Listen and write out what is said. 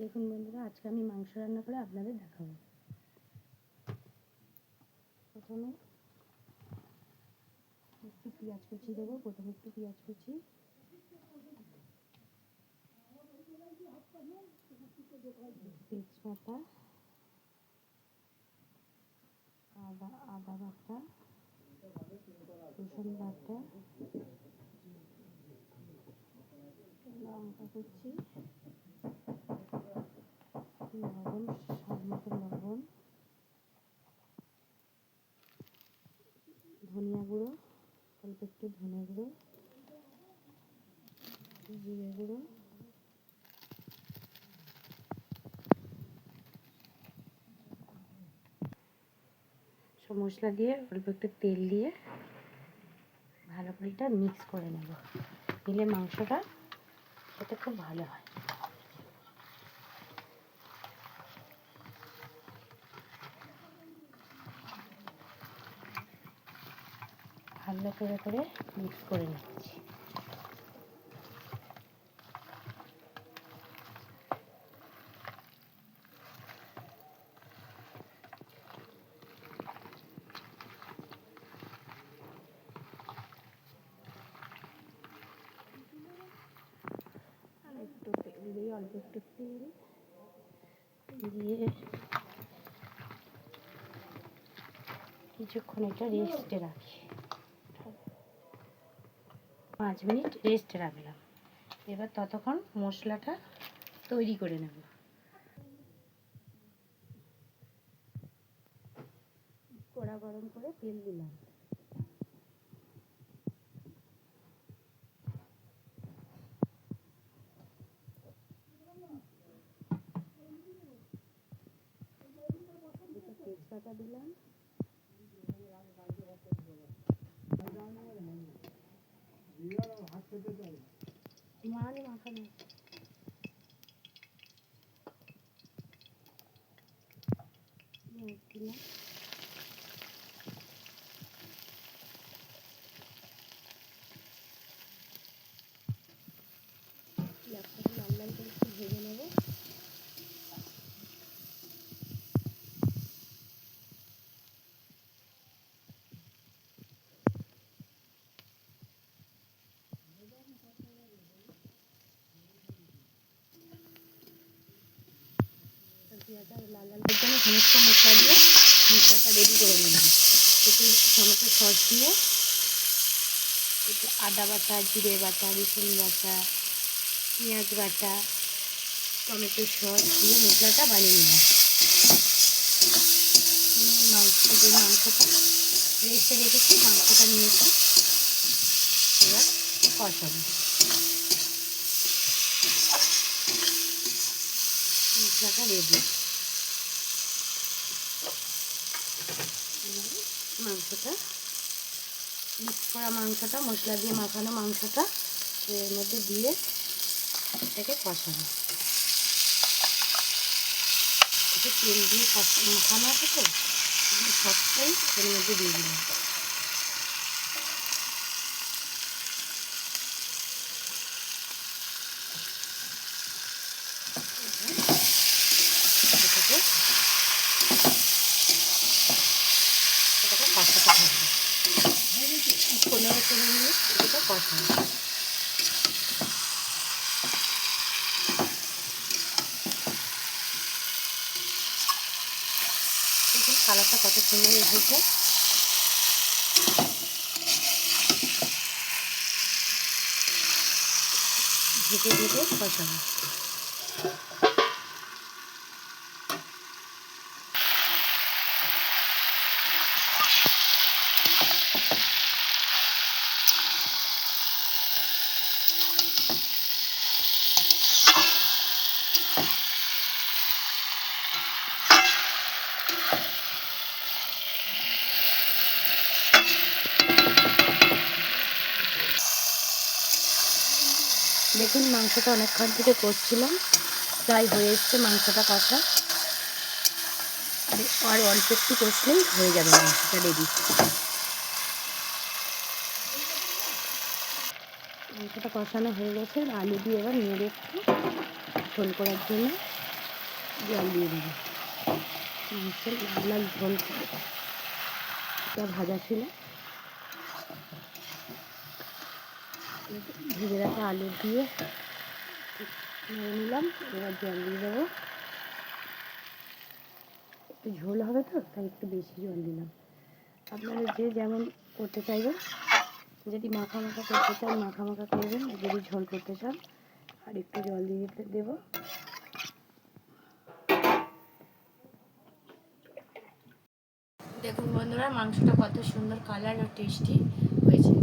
দেখুন বন্ধুরা, আজকে আমি মাংস রান্না করে আপনাদের দেখাবো। প্রথমে একটু পেঁয়াজ কুচি দেবো। প্রথমে একটু পেঁয়াজ কুচি, তেজপাতা, আদা বাটা, রসুন বাটা, লঙ্কা কুচি, লবণ, স্বাদ মতো লবণ, ধনিয়া গুঁড়ো, অল্প একটু ধনে গুঁড়ো, জিরে গুঁড়ো, সব মশলা দিয়ে অল্প একটু তেল দিয়ে ভালো করে এটা মিক্স করে নেব। দিলে মাংসটা খেতে খুব ভালো হয়। ভালো করে মিক্স করে নিচ্ছি। একটু তেল দিয়ে, অল্প একটু তেল দিয়ে কিছুক্ষণ এটা রেস্টে রাখি। 5 মিনিট রেস্টে রাখলাম। এবার ততক্ষণ মশলাটা তৈরি করে নেব। কড়া গরম করে তেল দিলাম। তেজপাতা দিলাম, মানে মাখানো দিলাম, পেঁয়াজটাকে লাল লাল করে একটু ভেজে নেব। পেঁয়াজটা লাল লাল করে সমস্ত মশলা দিয়ে মশলাটা রেডি করে নিলাম। একটু টমেটো সস দিয়ে, একটু আদা বাটা, জিরে বাটা, রসুন বাটা, পেঁয়াজ বাটা, টমেটো সস দিয়ে মশলাটা বানিয়ে নিলাম। মাংসটা রেস্টে রেখেছি, মাংসটা নিয়েছি। এবার কষাবো। মশলাটা রেডি। মাংসটা মিক্স করা মাংসটা, মশলা দিয়ে মাখানো মাংসটা এর মধ্যে দিয়ে এটাকে কষাবো। একটু তেল দিয়ে মাখানো আছে তো, সবটাই এর মধ্যে দিয়ে দিলাম। এটাকে কষাতে থাকবে 15-20 মিনিট। এটা কষাবো। দেখুন কালারটা কত সুন্দর এসেছে। ঢেকে কষাবো। দেখুন মাংসটা অনেকক্ষণ থেকে কষছিলাম, প্রায় হয়ে এসছে মাংসটা কষা। আর অল্প একটু কষলেই হয়ে যাবে, মাংসটা রেডি। মাংসটা কষানো হয়ে গেছে। আলু দিয়ে এবার নেড়ে একটু ঝোল করার জন্য জল দিয়ে দেবো। মাংসের লাল লাল ঝোল এটা ভাজা ছিল, ভেজে রাখা আলু দিয়ে নেড়ে নিলাম। এবার জল দিয়ে দেবো, একটু ঝোল হবে তো তাই একটু বেশি জল দিলাম। আপনারা যে যেমন করতে চাইবেন, যদি মাখা মাখা করতে চান মাখা মাখা করবেন, যদি ঝোল করতে চান আর একটু জল দিয়ে দেবো। দেখুন বন্ধুরা, মাংসটা কত সুন্দর কালার আর টেস্টি হয়েছে।